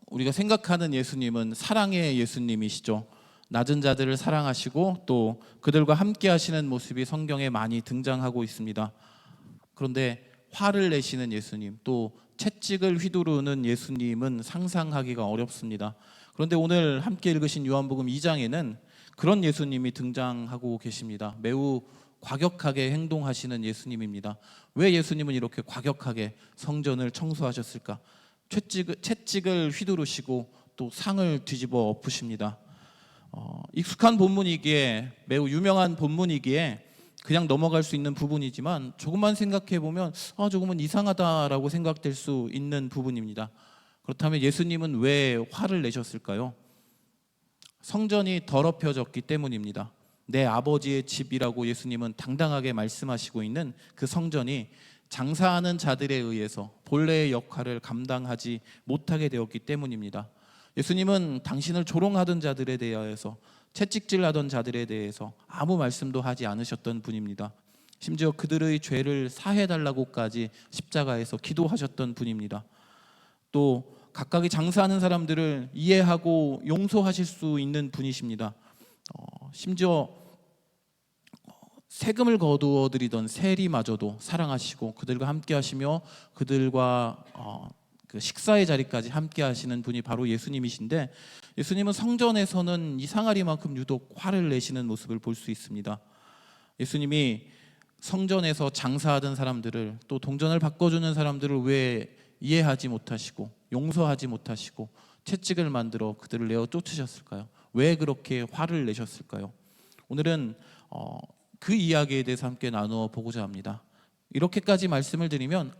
우리가 생각하는 예수님은 사랑의 예수님이시죠. 낮은 자들을 사랑하시고 또 그들과 함께 하시는 모습이 성경에 많이 등장하고 있습니다. 그런데 화를 내시는 예수님, 또 채찍을 휘두르는 예수님은 상상하기가 어렵습니다. 그런데 오늘 함께 읽으신 요한복음 2장에는 그런 예수님이 등장하고 계십니다. 매우 과격하게 행동하시는 예수님입니다. 왜 예수님은 이렇게 과격하게 성전을 청소하셨을까? 채찍을 휘두르시고 또 상을 뒤집어 엎으십니다. 익숙한 본문이기에, 매우 유명한 본문이기에 그냥 넘어갈 수 있는 부분이지만 조금만 생각해 보면 조금은 이상하다라고 생각될 수 있는 부분입니다. 그렇다면 예수님은 왜 화를 내셨을까요? 성전이 더럽혀졌기 때문입니다. 내 아버지의 집이라고 예수님은 당당하게 말씀하시고 있는 그 성전이 장사하는 자들에 의해서 본래의 역할을 감당하지 못하게 되었기 때문입니다. 예수님은 당신을 조롱하던 자들에 대하여서, 채찍질하던 자들에 대해서 아무 말씀도 하지 않으셨던 분입니다. 심지어 그들의 죄를 사해달라고까지 십자가에서 기도하셨던 분입니다. 또 각각의 장사하는 사람들을 이해하고 용서하실 수 있는 분이십니다. 심지어 세금을 거두어 드리던 세리마저도 사랑하시고 그들과 함께 하시며 그들과 그 식사의 자리까지 함께 하시는 분이 바로 예수님이신데, 예수님은 성전에서는 이상하리만큼 유독 화를 내시는 모습을 볼 수 있습니다. 예수님이 성전에서 장사하던 사람들을, 또 동전을 바꿔주는 사람들을 왜 이해하지 못하시고 용서하지 못하시고 채찍을 만들어 그들을 내어 쫓으셨을까요? 왜 그렇게 화를 내셨을까요? 오늘은 그 이야기에 대해서 함께 나누어 보고자 합니다. 이렇게까지 말씀을 드리면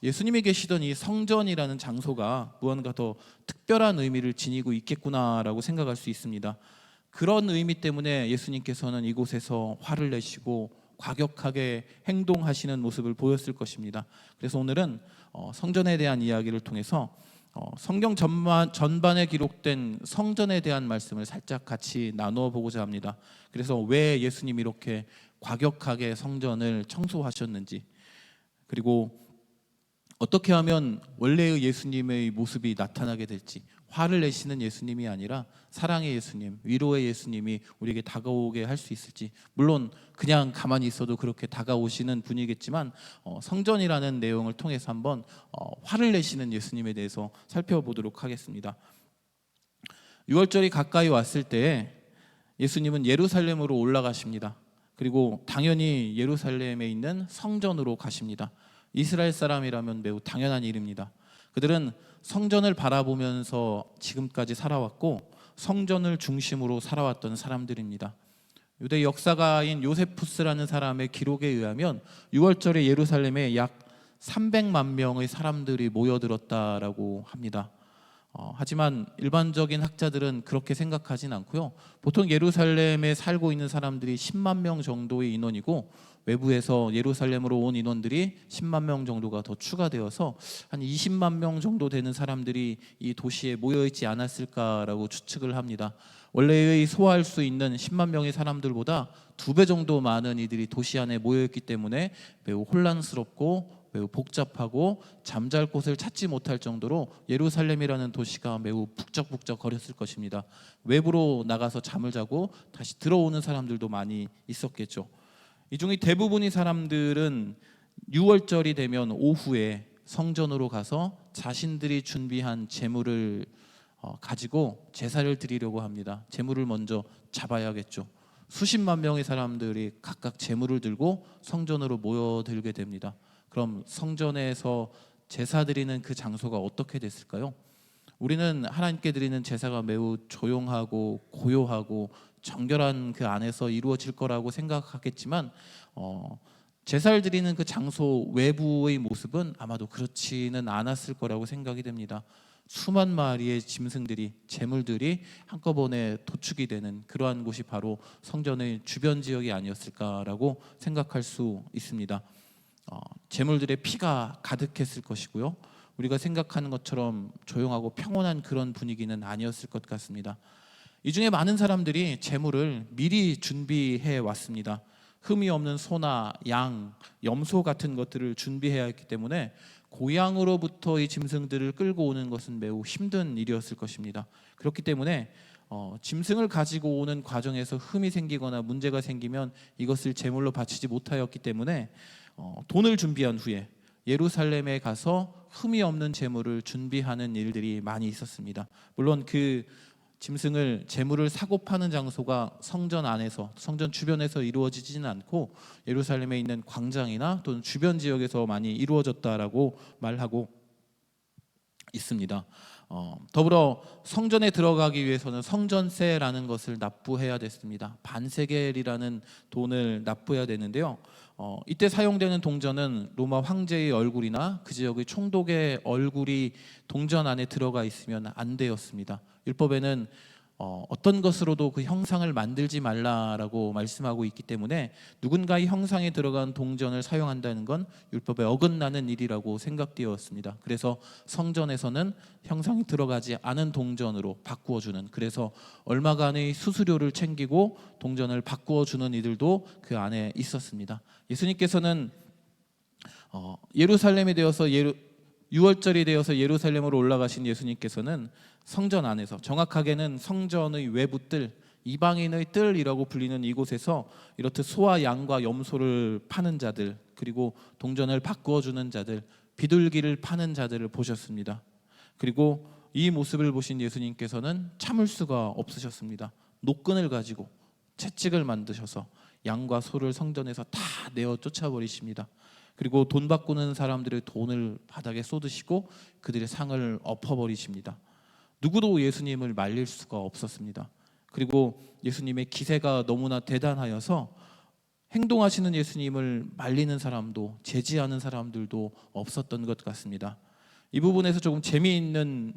예수님이 계시던 이 성전이라는 장소가 무언가 더 특별한 의미를 지니고 있겠구나라고 생각할 수 있습니다. 그런 의미 때문에 예수님께서는 이곳에서 화를 내시고 과격하게 행동하시는 모습을 보였을 것입니다. 그래서 오늘은 성전에 대한 이야기를 통해서 성경 전반에 기록된 성전에 대한 말씀을 살짝 같이 나누어 보고자 합니다. 그래서 왜 예수님이 이렇게 과격하게 성전을 청소하셨는지, 그리고 어떻게 하면 원래의 예수님의 모습이 나타나게 될지, 화를 내시는 예수님이 아니라 사랑의 예수님, 위로의 예수님이 우리에게 다가오게 할 수 있을지, 물론 그냥 가만히 있어도 그렇게 다가오시는 분이겠지만 성전이라는 내용을 통해서 한번 화를 내시는 예수님에 대해서 살펴보도록 하겠습니다. 유월절이 가까이 왔을 때 예수님은 예루살렘으로 올라가십니다. 그리고 당연히 예루살렘에 있는 성전으로 가십니다. 이스라엘 사람이라면 매우 당연한 일입니다. 그들은 성전을 바라보면서 지금까지 살아왔고 성전을 중심으로 살아왔던 사람들입니다. 유대 역사가인 요세푸스라는 사람의 기록에 의하면 6월절에 예루살렘에 약 300만 명의 사람들이 모여들었다라고 합니다. 하지만 일반적인 학자들은 그렇게 생각하진 않고요. 보통 예루살렘에 살고 있는 사람들이 10만 명 정도의 인원이고 외부에서 예루살렘으로 온 인원들이 10만 명 정도가 더 추가되어서 한 20만 명 정도 되는 사람들이 이 도시에 모여있지 않았을까라고 추측을 합니다. 원래의 소화할 수 있는 10만 명의 사람들보다 2배 정도 많은 이들이 도시 안에 모여있기 때문에 매우 혼란스럽고 매우 복잡하고 잠잘 곳을 찾지 못할 정도로 예루살렘이라는 도시가 매우 북적북적 거렸을 것입니다. 외부로 나가서 잠을 자고 다시 들어오는 사람들도 많이 있었겠죠. 이 중에 대부분의 사람들은 6월절이 되면 오후에 성전으로 가서 자신들이 준비한 제물을 가지고 제사를 드리려고 합니다. 제물을 먼저 잡아야겠죠. 수십만 명의 사람들이 각각 제물을 들고 성전으로 모여들게 됩니다. 그럼 성전에서 제사 드리는 그 장소가 어떻게 됐을까요? 우리는 하나님께 드리는 제사가 매우 조용하고 고요하고 정결한 그 안에서 이루어질 거라고 생각하겠지만 제사를 드리는 그 장소 외부의 모습은 아마도 그렇지는 않았을 거라고 생각이 됩니다. 수만 마리의 짐승들이, 제물들이 한꺼번에 도축이 되는 그러한 곳이 바로 성전의 주변 지역이 아니었을까라고 생각할 수 있습니다. 제물들의 피가 가득했을 것이고요. 우리가 생각하는 것처럼 조용하고 평온한 그런 분위기는 아니었을 것 같습니다. 이 중에 많은 사람들이 제물을 미리 준비해 왔습니다. 흠이 없는 소나 양, 염소 같은 것들을 준비해야 했기 때문에 고향으로부터 이 짐승들을 끌고 오는 것은 매우 힘든 일이었을 것입니다. 그렇기 때문에 짐승을 가지고 오는 과정에서 흠이 생기거나 문제가 생기면 이것을 제물로 바치지 못하였기 때문에 돈을 준비한 후에 예루살렘에 가서 흠이 없는 제물을 준비하는 일들이 많이 있었습니다. 물론 그 짐승을 제물을 사고 파는 장소가 성전 안에서, 성전 주변에서 이루어지지는 않고 예루살렘에 있는 광장이나 또는 주변 지역에서 많이 이루어졌다라고 말하고 있습니다. 더불어 성전에 들어가기 위해서는 성전세라는 것을 납부해야 됐습니다. 반세겔이라는 돈을 납부해야 되는데요. 이때 사용되는 동전은 로마 황제의 얼굴이나 그 지역의 총독의 얼굴이 동전 안에 들어가 있으면 안 되었습니다. 율법에는 어떤 것으로도 그 형상을 만들지 말라라고 말씀하고 있기 때문에 누군가의 형상에 들어간 동전을 사용한다는 건 율법에 어긋나는 일이라고 생각되었습니다. 그래서 성전에서는 형상이 들어가지 않은 동전으로 바꾸어주는, 그래서 얼마간의 수수료를 챙기고 동전을 바꾸어주는 이들도 그 안에 있었습니다. 예수님께서는 예루살렘이 되어서 유월절이 되어서 예루살렘으로 올라가신 예수님께서는 성전 안에서, 정확하게는 성전의 외부뜰, 이방인의 뜰이라고 불리는 이곳에서 이렇듯 소와 양과 염소를 파는 자들, 그리고 동전을 바꾸어 주는 자들, 비둘기를 파는 자들을 보셨습니다. 그리고 이 모습을 보신 예수님께서는 참을 수가 없으셨습니다. 노끈을 가지고 채찍을 만드셔서 양과 소를 성전에서 다 내어 쫓아버리십니다. 그리고 돈 바꾸는 사람들의 돈을 바닥에 쏟으시고 그들의 상을 엎어버리십니다. 누구도 예수님을 말릴 수가 없었습니다. 그리고 예수님의 기세가 너무나 대단하여서 행동하시는 예수님을 말리는 사람도, 제지하는 사람들도 없었던 것 같습니다. 이 부분에서 조금 재미있는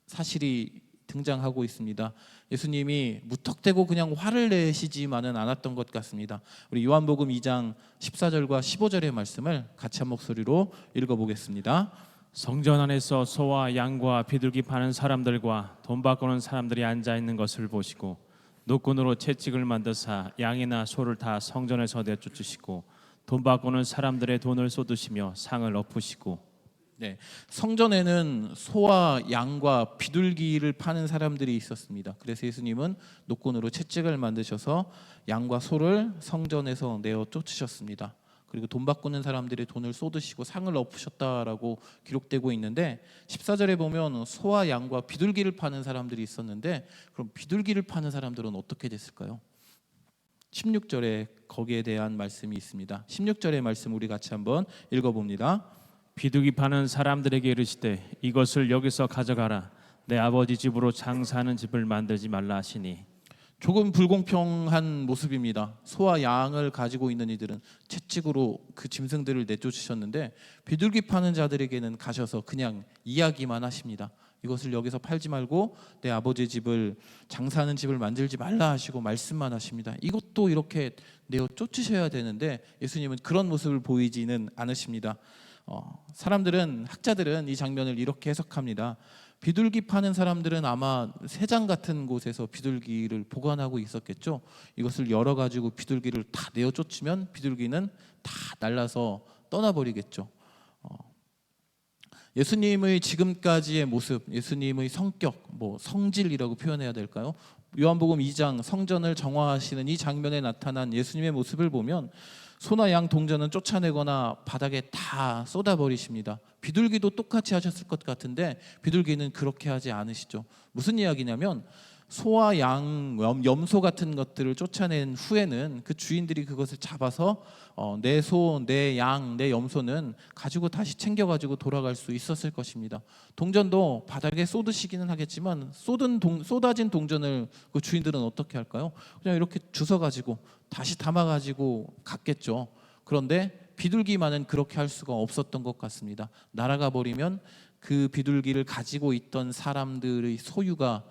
사실이 등장하고 있습니다. 예수님이 무턱대고 그냥 화를 내시지만은 않았던 것 같습니다. 우리 요한복음 2장 14절과 15절의 말씀을 같이 한 목소리로 읽어보겠습니다. 성전 안에서 소와 양과 비둘기 파는 사람들과 돈 바꾸는 사람들이 앉아 있는 것을 보시고 노끈으로 채찍을 만드사 양이나 소를 다 성전에서 내쫓으시고 돈 바꾸는 사람들의 돈을 쏟으시며 상을 엎으시고. 네, 성전에는 소와 양과 비둘기를 파는 사람들이 있었습니다. 그래서 예수님은 노끈으로 채찍을 만드셔서 양과 소를 성전에서 내어 쫓으셨습니다. 그리고 돈 바꾸는 사람들의 돈을 쏟으시고 상을 엎으셨다라고 기록되고 있는데 14절에 보면 소와 양과 비둘기를 파는 사람들이 있었는데 그럼 비둘기를 파는 사람들은 어떻게 됐을까요? 16절에 거기에 대한 말씀이 있습니다. 16절의 말씀 우리 같이 한번 읽어봅니다. 비둘기 파는 사람들에게 이르시되 이것을 여기서 가져가라. 내 아버지 집으로 장사하는 집을 만들지 말라 하시니. 조금 불공평한 모습입니다. 소와 양을 가지고 있는 이들은 채찍으로 그 짐승들을 내쫓으셨는데 비둘기 파는 자들에게는 가셔서 그냥 이야기만 하십니다. 이것을 여기서 팔지 말고 내 아버지 집을, 장사하는 집을 만들지 말라 하시고 말씀만 하십니다. 이것도 이렇게 내어 쫓으셔야 되는데 예수님은 그런 모습을 보이지는 않으십니다. 사람들은, 학자들은 이 장면을 이렇게 해석합니다. 비둘기 파는 사람들은 아마 새장 같은 곳에서 비둘기를 보관하고 있었겠죠. 이것을 열어가지고 비둘기를 다 내어 쫓으면 비둘기는 다 날라서 떠나버리겠죠. 예수님의 지금까지의 모습, 예수님의 성격, 성질이라고 표현해야 될까요? 요한복음 2장 성전을 정화하시는 이 장면에 나타난 예수님의 모습을 보면 소나 양 동전은 쫓아내거나 바닥에 다 쏟아버리십니다. 비둘기도 똑같이 하셨을 것 같은데 비둘기는 그렇게 하지 않으시죠. 무슨 이야기냐면 소와 양, 염소 같은 것들을 쫓아낸 후에는 그 주인들이 그것을 잡아서 내 소, 내 양, 내 염소는 가지고 다시 챙겨가지고 돌아갈 수 있었을 것입니다. 동전도 바닥에 쏟으시기는 하겠지만 쏟아진 동전을 그 주인들은 어떻게 할까요? 그냥 이렇게 주워가지고 다시 담아가지고 갔겠죠. 그런데 비둘기만은 그렇게 할 수가 없었던 것 같습니다. 날아가 버리면 그 비둘기를 가지고 있던 사람들의 소유가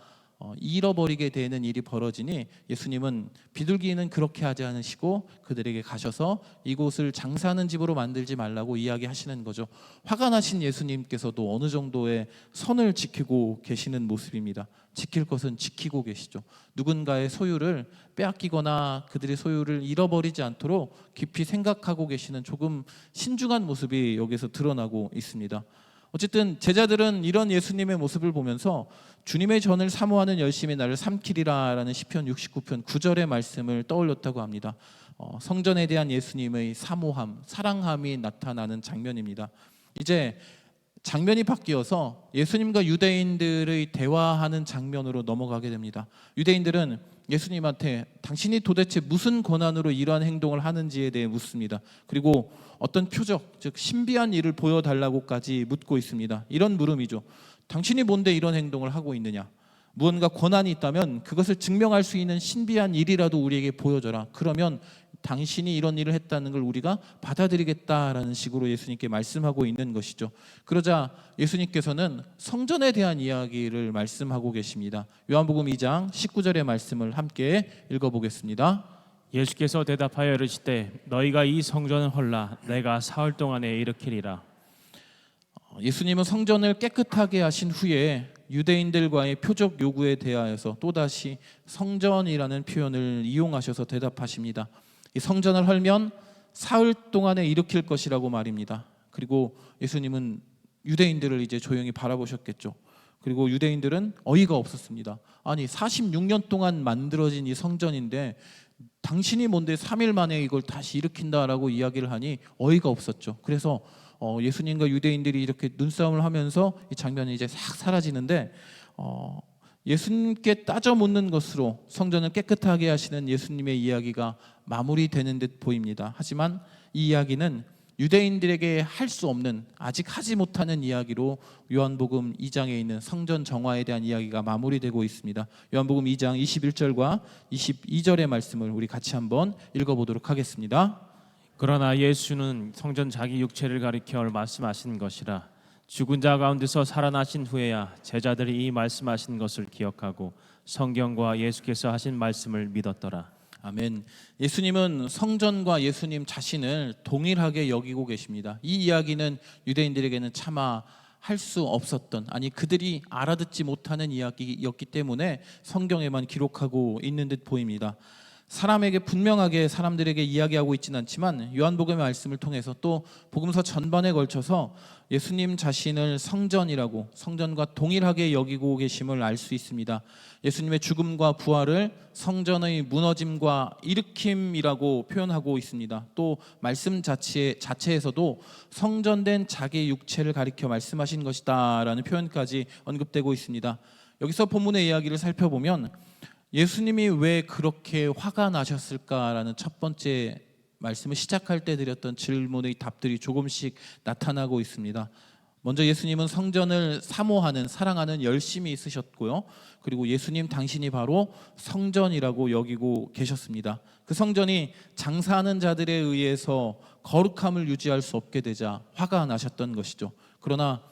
잃어버리게 되는 일이 벌어지니 예수님은 비둘기는 그렇게 하지 않으시고 그들에게 가셔서 이곳을 장사하는 집으로 만들지 말라고 이야기하시는 거죠. 화가 나신 예수님께서도 어느 정도의 선을 지키고 계시는 모습입니다. 지킬 것은 지키고 계시죠. 누군가의 소유를 빼앗기거나 그들의 소유를 잃어버리지 않도록 깊이 생각하고 계시는 조금 신중한 모습이 여기서 드러나고 있습니다. 어쨌든 제자들은 이런 예수님의 모습을 보면서 주님의 전을 사모하는 열심히 나를 삼키리라 라는 시편 69편 9절의 말씀을 떠올렸다고 합니다. 성전에 대한 예수님의 사모함, 사랑함이 나타나는 장면입니다. 이제 장면이 바뀌어서 예수님과 유대인들의 대화하는 장면으로 넘어가게 됩니다. 유대인들은 예수님한테 당신이 도대체 무슨 권한으로 이러한 행동을 하는지에 대해 묻습니다. 그리고 어떤 표적, 즉 신비한 일을 보여달라고까지 묻고 있습니다. 이런 물음이죠. 당신이 뭔데 이런 행동을 하고 있느냐? 무언가 권한이 있다면 그것을 증명할 수 있는 신비한 일이라도 우리에게 보여줘라. 그러면 당신이 이런 일을 했다는 걸 우리가 받아들이겠다라는 식으로 예수님께 말씀하고 있는 것이죠. 그러자 예수님께서는 성전에 대한 이야기를 말씀하고 계십니다. 요한복음 2장 19절의 말씀을 함께 읽어보겠습니다. 예수께서 대답하여 이르시되 너희가 이 성전을 헐라 내가 사흘 동안에 일으키리라. 예수님은 성전을 깨끗하게 하신 후에 유대인들과의 표적 요구에 대하여서 또다시 성전이라는 표현을 이용하셔서 대답하십니다. 이 성전을 헐면 사흘 동안에 일으킬 것이라고 말입니다. 그리고 예수님은 유대인들을 이제 조용히 바라보셨겠죠. 그리고 유대인들은 어이가 없었습니다. 아니 46년 동안 만들어진 이 성전인데 당신이 뭔데 3일 만에 이걸 다시 일으킨다라고 이야기를 하니 어이가 없었죠. 그래서 예수님과 유대인들이 이렇게 눈싸움을 하면서 이 장면이 이제 싹 사라지는데 예수님께 따져 묻는 것으로 성전을 깨끗하게 하시는 예수님의 이야기가 마무리되는 듯 보입니다. 하지만 이 이야기는 유대인들에게 할 수 없는, 아직 하지 못하는 이야기로 요한복음 2장에 있는 성전 정화에 대한 이야기가 마무리되고 있습니다. 요한복음 2장 21절과 22절의 말씀을 우리 같이 한번 읽어보도록 하겠습니다. 그러나 예수는 성전 자기 육체를 가리켜 말씀하신 것이라. 죽은 자 가운데서 살아나신 후에야 제자들이 이 말씀하신 것을 기억하고 성경과 예수께서 하신 말씀을 믿었더라. 아멘. 예수님은 성전과 예수님 자신을 동일하게 여기고 계십니다. 이 이야기는 유대인들에게는 차마 할 수 없었던, 아니 그들이 알아듣지 못하는 이야기였기 때문에 성경에만 기록하고 있는 듯 보입니다. 사람에게 분명하게 사람들에게 이야기하고 있지는 않지만 요한복음의 말씀을 통해서 또 복음서 전반에 걸쳐서 예수님 자신을 성전이라고, 성전과 동일하게 여기고 계심을 알 수 있습니다. 예수님의 죽음과 부활을 성전의 무너짐과 일으킴이라고 표현하고 있습니다. 또 말씀 자체에서도 성전된 자기 육체를 가리켜 말씀하신 것이다 라는 표현까지 언급되고 있습니다. 여기서 본문의 이야기를 살펴보면 예수님이 왜 그렇게 화가 나셨을까라는 첫 번째 말씀을 시작할 때 드렸던 질문의 답들이 조금씩 나타나고 있습니다. 먼저 예수님은 성전을 사모하는, 사랑하는 열심이 있으셨고요. 그리고 예수님 당신이 바로 성전이라고 여기고 계셨습니다. 그 성전이 장사하는 자들에 의해서 거룩함을 유지할 수 없게 되자 화가 나셨던 것이죠. 그러나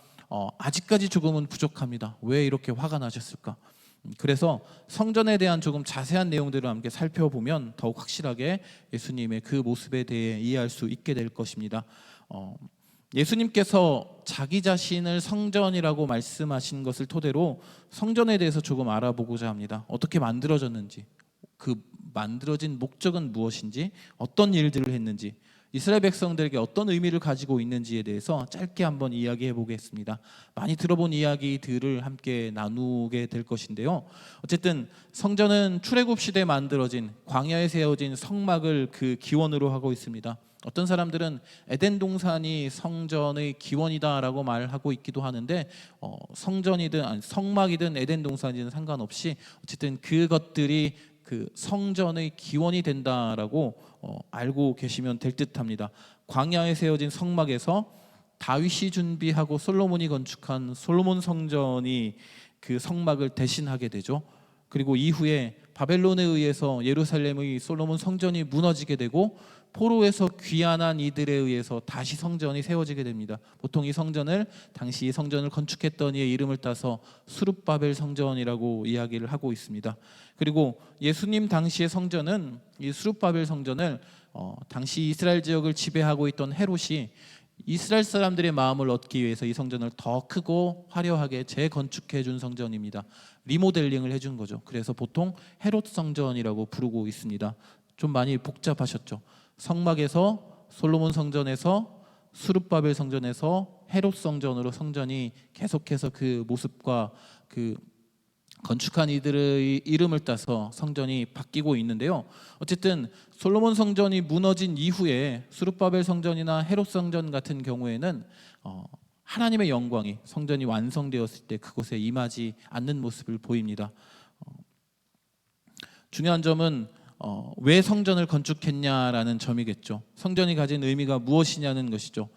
아직까지 조금은 부족합니다. 왜 이렇게 화가 나셨을까? 그래서 성전에 대한 조금 자세한 내용들을 함께 살펴보면 더욱 확실하게 예수님의 그 모습에 대해 이해할 수 있게 될 것입니다. 예수님께서 자기 자신을 성전이라고 말씀하신 것을 토대로 성전에 대해서 조금 알아보고자 합니다. 어떻게 만들어졌는지, 그 만들어진 목적은 무엇인지, 어떤 일들을 했는지, 이스라엘 백성들에게 어떤 의미를 가지고 있는지에 대해서 짧게 한번 이야기해 보겠습니다. 많이 들어본 이야기들을 함께 나누게 될 것인데요. 어쨌든 성전은 출애굽 시대에 만들어진, 광야에 세워진 성막을 그 기원으로 하고 있습니다. 어떤 사람들은 에덴 동산이 성전의 기원이다라고 말하고 있기도 하는데 성전이든 아니, 성막이든 에덴 동산이든 상관없이 어쨌든 그것들이 그 성전의 기원이 된다라고 알고 계시면 될 듯합니다. 광야에 세워진 성막에서 다윗이 준비하고 솔로몬이 건축한 솔로몬 성전이 그 성막을 대신하게 되죠. 그리고 이후에 바벨론에 의해서 예루살렘의 솔로몬 성전이 무너지게 되고 포로에서 귀환한 이들에 의해서 다시 성전이 세워지게 됩니다. 보통 이 성전을 당시 이 성전을 건축했던 이의 이름을 따서 수룹바벨 성전이라고 이야기를 하고 있습니다. 그리고 예수님 당시의 성전은 이 수룹바벨 성전을 당시 이스라엘 지역을 지배하고 있던 헤롯이 이스라엘 사람들의 마음을 얻기 위해서 이 성전을 더 크고 화려하게 재건축해 준 성전입니다. 리모델링을 해준 거죠. 그래서 보통 헤롯 성전이라고 부르고 있습니다. 좀 많이 복잡하셨죠. 성막에서 솔로몬 성전에서 수룹바벨 성전에서 헤롯 성전으로 성전이 계속해서 그 모습과 그 건축한 이들의 이름을 따서 성전이 바뀌고 있는데요. 어쨌든 솔로몬 성전이 무너진 이후에 수룹바벨 성전이나 헤롯 성전 같은 경우에는 하나님의 영광이 성전이 완성되었을 때 그곳에 임하지 않는 모습을 보입니다. 중요한 점은 왜 성전을 건축했냐라는 점이겠죠. 성전이 가진 의미가 무엇이냐는 것이죠.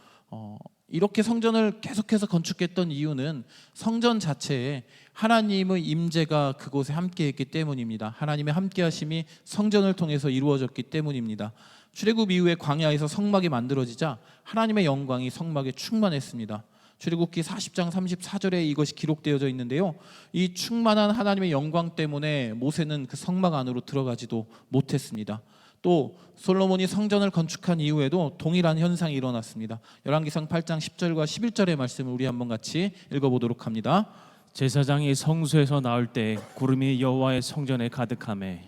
이렇게 성전을 계속해서 건축했던 이유는 성전 자체에 하나님의 임재가 그곳에 함께했기 때문입니다. 하나님의 함께하심이 성전을 통해서 이루어졌기 때문입니다. 출애굽 이후에 광야에서 성막이 만들어지자 하나님의 영광이 성막에 충만했습니다. 출애굽기 40장 34절에 이것이 기록되어져 있는데요. 이 충만한 하나님의 영광 때문에 모세는 그 성막 안으로 들어가지도 못했습니다. 또 솔로몬이 성전을 건축한 이후에도 동일한 현상이 일어났습니다. 열왕기상 8장 10절과 11절의 말씀을 우리 한번 같이 읽어보도록 합니다. 제사장이 성소에서 나올 때 구름이 여호와의 성전에 가득하매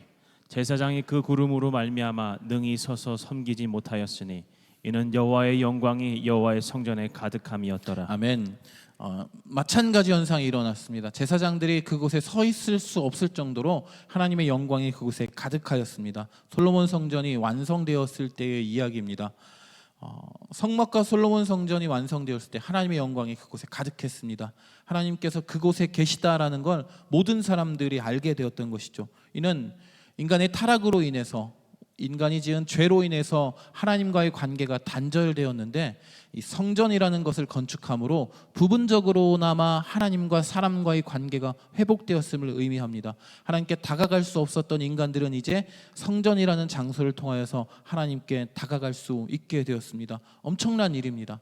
제사장이 그 구름으로 말미암아 능히 서서 섬기지 못하였으니 이는 여호와의 영광이 여호와의 성전에 가득함이었더라. 아멘. 마찬가지 현상이 일어났습니다. 제사장들이 그곳에 서 있을 수 없을 정도로 하나님의 영광이 그곳에 가득하였습니다. 솔로몬 성전이 완성되었을 때의 이야기입니다. 성막과 솔로몬 성전이 완성되었을 때 하나님의 영광이 그곳에 가득했습니다. 하나님께서 그곳에 계시다라는 걸 모든 사람들이 알게 되었던 것이죠. 이는 인간의 타락으로 인해서 인간이 지은 죄로 인해서 하나님과의 관계가 단절되었는데 이 성전이라는 것을 건축함으로 부분적으로나마 하나님과 사람과의 관계가 회복되었음을 의미합니다. 하나님께 다가갈 수 없었던 인간들은 이제 성전이라는 장소를 통하여서 하나님께 다가갈 수 있게 되었습니다. 엄청난 일입니다.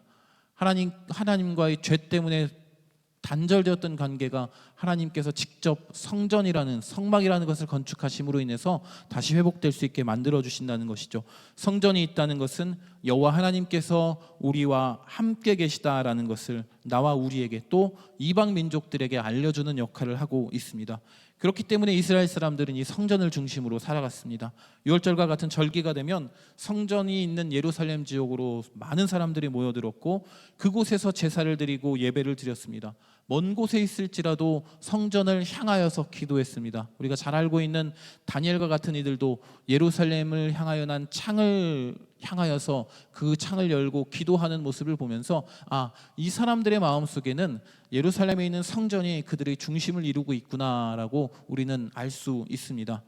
하나님과의 죄 때문에 단절되었던 관계가 하나님께서 직접 성전이라는 성막이라는 것을 건축하심으로 인해서 다시 회복될 수 있게 만들어 주신다는 것이죠. 성전이 있다는 것은 여호와 하나님께서 우리와 함께 계시다라는 것을 나와 우리에게 또 이방 민족들에게 알려주는 역할을 하고 있습니다. 그렇기 때문에 이스라엘 사람들은 이 성전을 중심으로 살아갔습니다. 6월절과 같은 절기가 되면 성전이 있는 예루살렘 지역으로 많은 사람들이 모여들었고 그곳에서 제사를 드리고 예배를 드렸습니다. 먼 곳에 있을지라도 성전을 향하여서 기도했습니다. 우리가 잘 알고 있는 다니엘과 같은 이들도 예루살렘을 향하여 난 창을 향하여서 그 창을 열고 기도하는 모습을 보면서 이 사람들의 마음속에는 예루살렘에 있는 성전이 그들의 중심을 이루고 있구나라고 우리는 알 수 있습니다.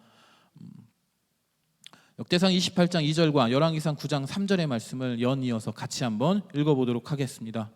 역대상 28장 2절과 열왕기상 9장 3절의 말씀을 연이어서 같이 한번 읽어보도록 하겠습니다.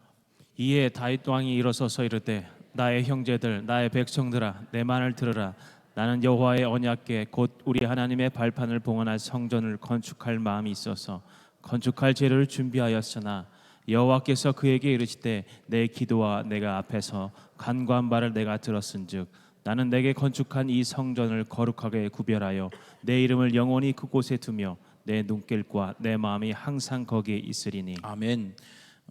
이에 다윗 왕이 일어서서 이르되 나의 형제들 나의 백성들아 내 말을 들으라. 나는 여호와의 언약궤 곧 우리 하나님의 발판을 봉헌할 성전을 건축할 마음이 있어서 건축할 재료를 준비하였으나 여호와께서 그에게 이르시되 내 기도와 내가 앞에서 간구한 바를 내가 들었은즉 나는 내게 건축한 이 성전을 거룩하게 구별하여 내 이름을 영원히 그곳에 두며 내 눈길과 내 마음이 항상 거기에 있으리니. 아멘.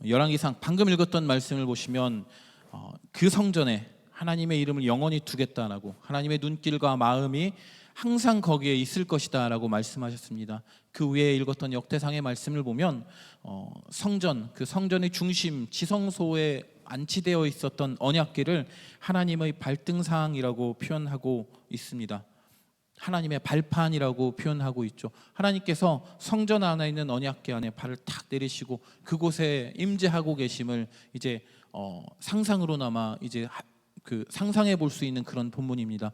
열왕기상 방금 읽었던 말씀을 보시면 그 성전에 하나님의 이름을 영원히 두겠다라고 하나님의 눈길과 마음이 항상 거기에 있을 것이다라고 말씀하셨습니다. 그 위에 읽었던 역대상의 말씀을 보면 성전, 그 성전의 중심 지성소에 안치되어 있었던 언약궤를 하나님의 발등상이라고 표현하고 있습니다. 하나님의 발판이라고 표현하고 있죠. 하나님께서 성전 안에 있는 언약궤 안에 발을 탁 내리시고 그곳에 임재하고 계심을 이제 상상으로나마 이제 그 상상해 볼 수 있는 그런 본문입니다.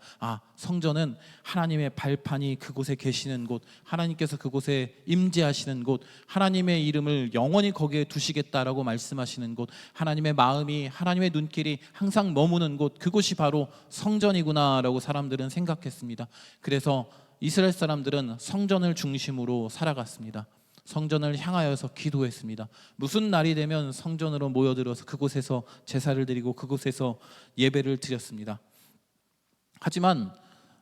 성전은 하나님의 발판이 그곳에 계시는 곳, 하나님께서 그곳에 임재하시는 곳, 하나님의 이름을 영원히 거기에 두시겠다라고 말씀하시는 곳, 하나님의 마음이 하나님의 눈길이 항상 머무는 곳, 그곳이 바로 성전이구나라고 사람들은 생각했습니다. 그래서 이스라엘 사람들은 성전을 중심으로 살아갔습니다. 성전을 향하여서 기도했습니다. 무슨 날이 되면 성전으로 모여들어서 그곳에서 제사를 드리고 그곳에서 예배를 드렸습니다. 하지만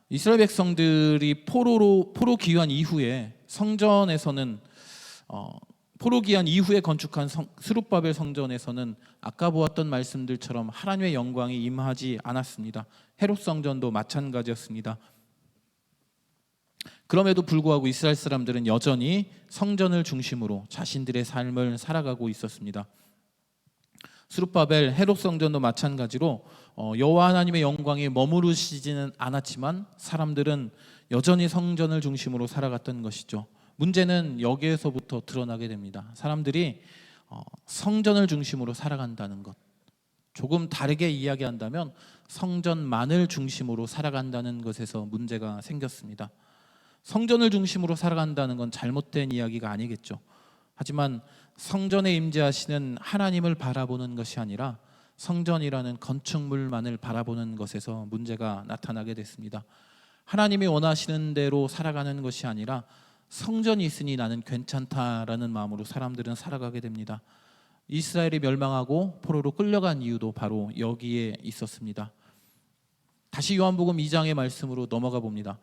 이스라엘 백성들이 포로 귀환 이후에 성전에서는 포로 귀환 이후에 건축한 스룹바벨 성전에서는 아까 보았던 말씀들처럼 하나님의 영광이 임하지 않았습니다. 헤롯 성전도 마찬가지였습니다. 그럼에도 불구하고 이스라엘 사람들은 여전히 성전을 중심으로 자신들의 삶을 살아가고 있었습니다. 스룹바벨 헤롯 성전도 마찬가지로 여호와 하나님의 영광이 머무르시지는 않았지만 사람들은 여전히 성전을 중심으로 살아갔던 것이죠. 문제는 여기에서부터 드러나게 됩니다. 사람들이 성전을 중심으로 살아간다는 것, 조금 다르게 이야기한다면 성전만을 중심으로 살아간다는 것에서 문제가 생겼습니다. 성전을 중심으로 살아간다는 건 잘못된 이야기가 아니겠죠. 하지만 성전에 임재하시는 하나님을 바라보는 것이 아니라 성전이라는 건축물만을 바라보는 것에서 문제가 나타나게 됐습니다. 하나님이 원하시는 대로 살아가는 것이 아니라 성전이 있으니 나는 괜찮다라는 마음으로 사람들은 살아가게 됩니다. 이스라엘이 멸망하고 포로로 끌려간 이유도 바로 여기에 있었습니다. 다시 요한복음 2장의 말씀으로 넘어가 봅니다.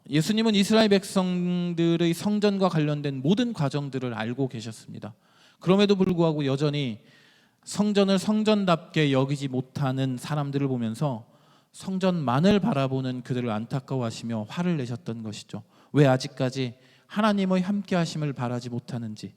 예수님은 이스라엘 백성들의 성전과 관련된 모든 과정들을 알고 계셨습니다. 그럼에도 불구하고 여전히 성전을 성전답게 여기지 못하는 사람들을 보면서 성전만을 바라보는 그들을 안타까워하시며 화를 내셨던 것이죠. 왜 아직까지 하나님의 함께하심을 바라지 못하는지,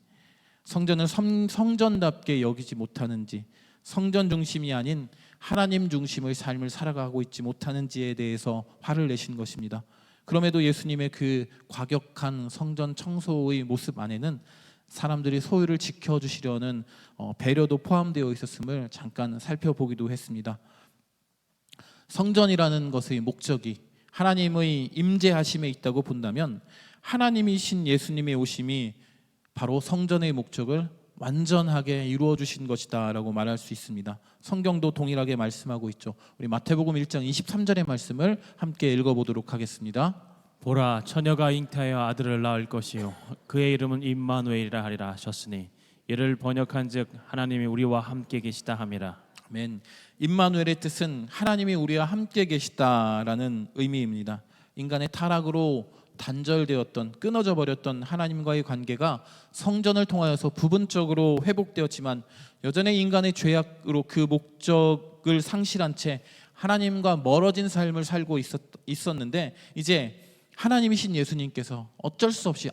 성전을 성전답게 여기지 못하는지, 성전 중심이 아닌 하나님 중심의 삶을 살아가고 있지 못하는지에 대해서 화를 내신 것입니다. 그럼에도 예수님의 그 과격한 성전 청소의 모습 안에는 사람들이 소유를 지켜주시려는 배려도 포함되어 있었음을 잠깐 살펴보기도 했습니다. 성전이라는 것의 목적이 하나님의 임재하심에 있다고 본다면 하나님이신 예수님의 오심이 바로 성전의 목적을 완전하게 이루어 주신 것이다 라고 말할 수 있습니다. 성경도 동일하게 말씀하고 있죠. 우리 마태복음 1장 23절의 말씀을 함께 읽어보도록 하겠습니다. 보라, 처녀가 잉태하여 아들을 낳을 것이요 그의 이름은 임마누엘이라 하리라 하셨으니 이를 번역한즉 하나님이 우리와 함께 계시다 함이라. 아멘. 임마누엘의 뜻은 하나님이 우리와 함께 계시다라는 의미입니다. 인간의 타락으로 단절되었던, 끊어져 버렸던 하나님과의 관계가 성전을 통하여서 부분적으로 회복되었지만 여전히 인간의 죄악으로 그 목적을 상실한 채 하나님과 멀어진 삶을 살고 있었는데 이제 하나님이신 예수님께서 어쩔 수 없이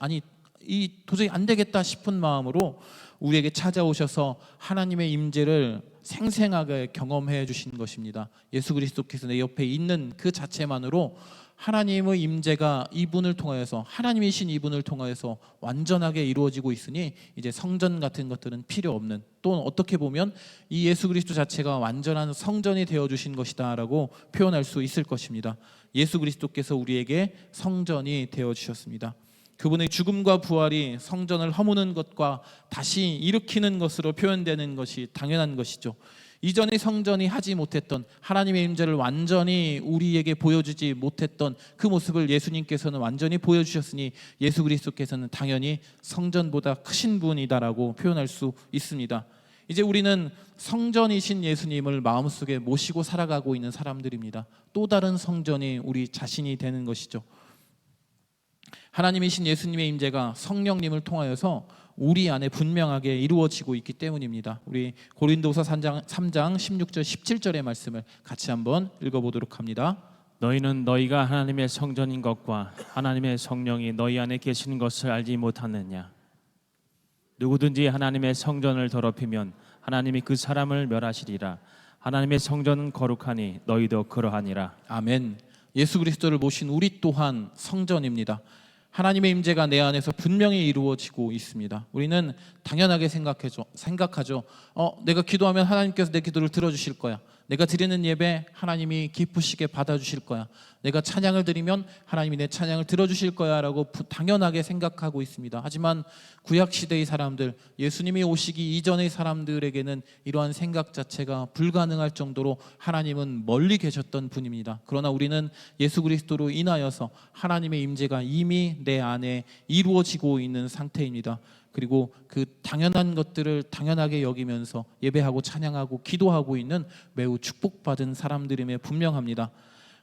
이 도저히 안 되겠다 싶은 마음으로 우리에게 찾아오셔서 하나님의 임재를 생생하게 경험해 주신 것입니다. 예수 그리스도께서 내 옆에 있는 그 자체만으로 하나님의 임재가 이분을 통하여서, 하나님이신 이분을 통하여서 완전하게 이루어지고 있으니 이제 성전 같은 것들은 필요 없는, 또 어떻게 보면 이 예수 그리스도 자체가 완전한 성전이 되어주신 것이다 라고 표현할 수 있을 것입니다. 예수 그리스도께서 우리에게 성전이 되어주셨습니다. 그분의 죽음과 부활이 성전을 허무는 것과 다시 일으키는 것으로 표현되는 것이 당연한 것이죠. 이전의 성전이 하지 못했던, 하나님의 임재를 완전히 우리에게 보여주지 못했던 그 모습을 예수님께서는 완전히 보여주셨으니 예수 그리스도께서는 당연히 성전보다 크신 분이다라고 표현할 수 있습니다. 이제 우리는 성전이신 예수님을 마음속에 모시고 살아가고 있는 사람들입니다. 또 다른 성전이 우리 자신이 되는 것이죠. 하나님이신 예수님의 임재가 성령님을 통하여서 우리 안에 분명하게 이루어지고 있기 때문입니다. 우리 고린도서 3장 16절 17절의 말씀을 같이 한번 읽어보도록 합니다. 너희는 너희가 하나님의 성전인 것과 하나님의 성령이 너희 안에 계시는 것을 알지 못하느냐. 누구든지 하나님의 성전을 더럽히면 하나님이 그 사람을 멸하시리라. 하나님의 성전은 거룩하니 너희도 그러하니라. 아멘. 예수 그리스도를 모신 우리 또한 성전입니다. 하나님의 임재가 내 안에서 분명히 이루어지고 있습니다. 우리는 당연하게 생각하죠. 내가 기도하면 하나님께서 내 기도를 들어주실 거야. 내가 드리는 예배 하나님이 기쁘시게 받아주실 거야. 내가 찬양을 드리면 하나님이 내 찬양을 들어주실 거야 라고 당연하게 생각하고 있습니다. 하지만 구약시대의 사람들, 예수님이 오시기 이전의 사람들에게는 이러한 생각 자체가 불가능할 정도로 하나님은 멀리 계셨던 분입니다. 그러나 우리는 예수 그리스도로 인하여서 하나님의 임재가 이미 내 안에 이루어지고 있는 상태입니다. 그리고 그 당연한 것들을 당연하게 여기면서 예배하고 찬양하고 기도하고 있는 매우 축복받은 사람들임에 분명합니다.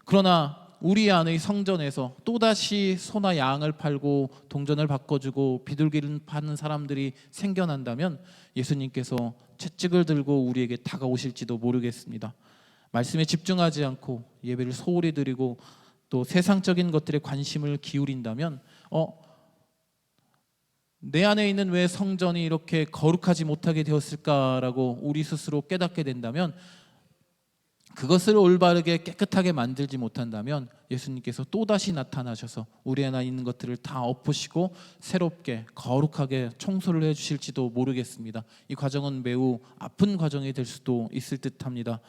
그러나 우리 안의 성전에서 또다시 소나 양을 팔고 동전을 바꿔주고 비둘기를 파는 사람들이 생겨난다면 예수님께서 채찍을 들고 우리에게 다가오실지도 모르겠습니다. 말씀에 집중하지 않고 예배를 소홀히 드리고 또 세상적인 것들에 관심을 기울인다면 내 안에 있는 왜 성전이 이렇게 거룩하지 못하게 되었을까라고 우리 스스로 깨닫게 된다면, 그것을 올바르게 깨끗하게 만들지 못한다면 예수님께서 또다시 나타나셔서 우리 안에 있는 것들을 다 엎으시고 새롭게 거룩하게 청소를 해주실지도 모르겠습니다. 이 과정은 매우 아픈 과정이 될 수도 있을 듯합니다.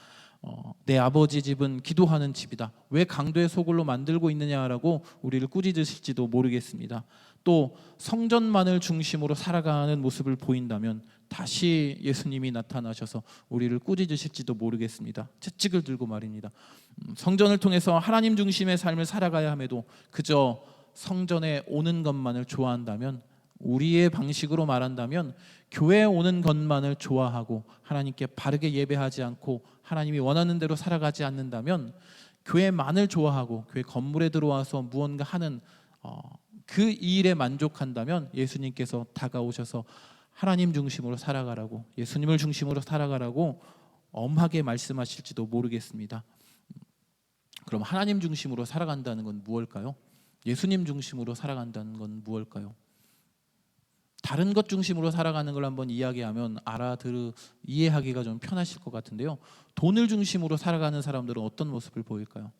내 아버지 집은 기도하는 집이다. 왜 강도의 소굴로 만들고 있느냐라고 우리를 꾸짖으실지도 모르겠습니다. 또 성전만을 중심으로 살아가는 모습을 보인다면 다시 예수님이 나타나셔서 우리를 꾸짖으실지도 모르겠습니다. 채찍을 들고 말입니다. 성전을 통해서 하나님 중심의 삶을 살아가야 함에도 그저 성전에 오는 것만을 좋아한다면, 우리의 방식으로 말한다면 교회에 오는 것만을 좋아하고 하나님께 바르게 예배하지 않고 하나님이 원하는 대로 살아가지 않는다면, 교회만을 좋아하고 교회 건물에 들어와서 무언가 하는 그 일에 만족한다면 예수님께서 다가오셔서 하나님 중심으로 살아가라고, 예수님을 중심으로 살아가라고 엄하게 말씀하실지도 모르겠습니다. 그럼 하나님 중심으로 살아간다는 건 무엇일까요? 예수님 중심으로 살아간다는 건 무엇일까요? 다른 것 중심으로 살아가는 걸 한번 이야기하면 이해하기가 좀 편하실 것 같은데요. 돈을 중심으로 살아가는 사람들은 어떤 모습을 보일까요?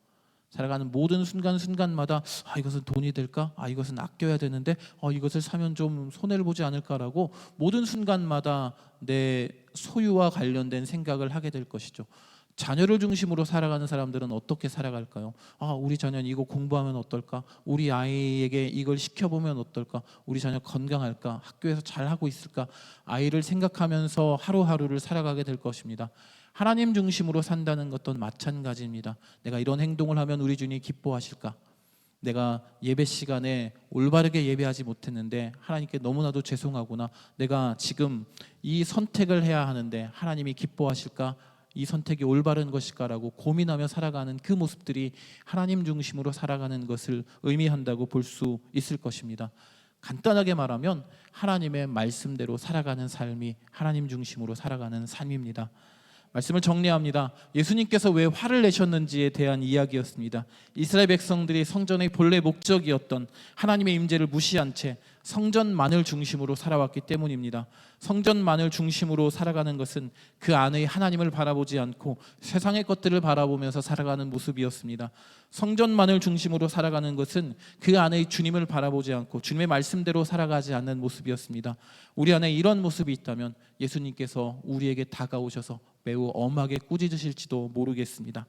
살아가는 모든 순간순간마다 이것은 돈이 될까? 이것은 아껴야 되는데 이것을 사면 좀 손해를 보지 않을까라고 모든 순간마다 내 소유와 관련된 생각을 하게 될 것이죠. 자녀를 중심으로 살아가는 사람들은 어떻게 살아갈까요? 우리 자녀는 이거 공부하면 어떨까? 우리 아이에게 이걸 시켜보면 어떨까? 우리 자녀 건강할까? 학교에서 잘하고 있을까? 아이를 생각하면서 하루하루를 살아가게 될 것입니다. 하나님 중심으로 산다는 것도 마찬가지입니다. 내가 이런 행동을 하면 우리 주님이 기뻐하실까? 내가 예배 시간에 올바르게 예배하지 못했는데 하나님께 너무나도 죄송하구나. 내가 지금 이 선택을 해야 하는데 하나님이 기뻐하실까? 이 선택이 올바른 것일까라고 고민하며 살아가는 그 모습들이 하나님 중심으로 살아가는 것을 의미한다고 볼 수 있을 것입니다. 간단하게 말하면 하나님의 말씀대로 살아가는 삶이 하나님 중심으로 살아가는 삶입니다. 말씀을 정리합니다. 예수님께서 왜 화를 내셨는지에 대한 이야기였습니다. 이스라엘 백성들이 성전의 본래 목적이었던 하나님의 임재를 무시한 채 성전만을 중심으로 살아왔기 때문입니다. 성전만을 중심으로 살아가는 것은 그 안의 하나님을 바라보지 않고 세상의 것들을 바라보면서 살아가는 모습이었습니다. 성전만을 중심으로 살아가는 것은 그 안의 주님을 바라보지 않고 주님의 말씀대로 살아가지 않는 모습이었습니다. 우리 안에 이런 모습이 있다면 예수님께서 우리에게 다가오셔서 매우 엄하게 꾸짖으실지도 모르겠습니다.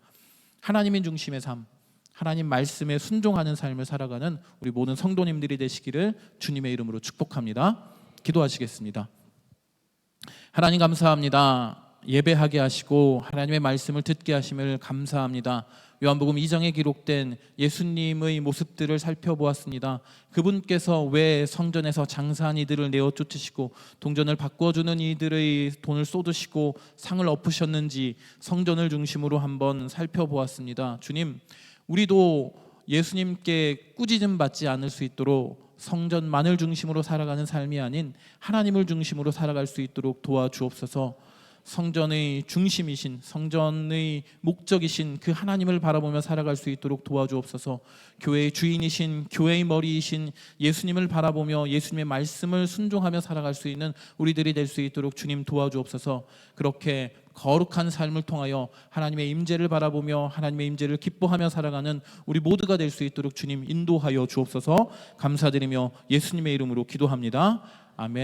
하나님인 중심의 삶, 하나님 말씀에 순종하는 삶을 살아가는 우리 모든 성도님들이 되시기를 주님의 이름으로 축복합니다. 기도하시겠습니다. 하나님 감사합니다. 예배하게 하시고 하나님의 말씀을 듣게 하심을 감사합니다. 요한복음 2장에 기록된 예수님의 모습들을 살펴보았습니다. 그분께서 왜 성전에서 장사한 이들을 내어 쫓으시고 동전을 바꿔주는 이들의 돈을 쏟으시고 상을 엎으셨는지 성전을 중심으로 한번 살펴보았습니다. 주님, 우리도 예수님께 꾸짖음 받지 않을 수 있도록 성전만을 중심으로 살아가는 삶이 아닌 하나님을 중심으로 살아갈 수 있도록 도와주옵소서. 성전의 중심이신, 성전의 목적이신 그 하나님을 바라보며 살아갈 수 있도록 도와주옵소서. 교회의 주인이신, 교회의 머리이신 예수님을 바라보며 예수님의 말씀을 순종하며 살아갈 수 있는 우리들이 될 수 있도록 주님 도와주옵소서. 그렇게 거룩한 삶을 통하여 하나님의 임재를 바라보며 하나님의 임재를 기뻐하며 살아가는 우리 모두가 될 수 있도록 주님 인도하여 주옵소서. 감사드리며 예수님의 이름으로 기도합니다.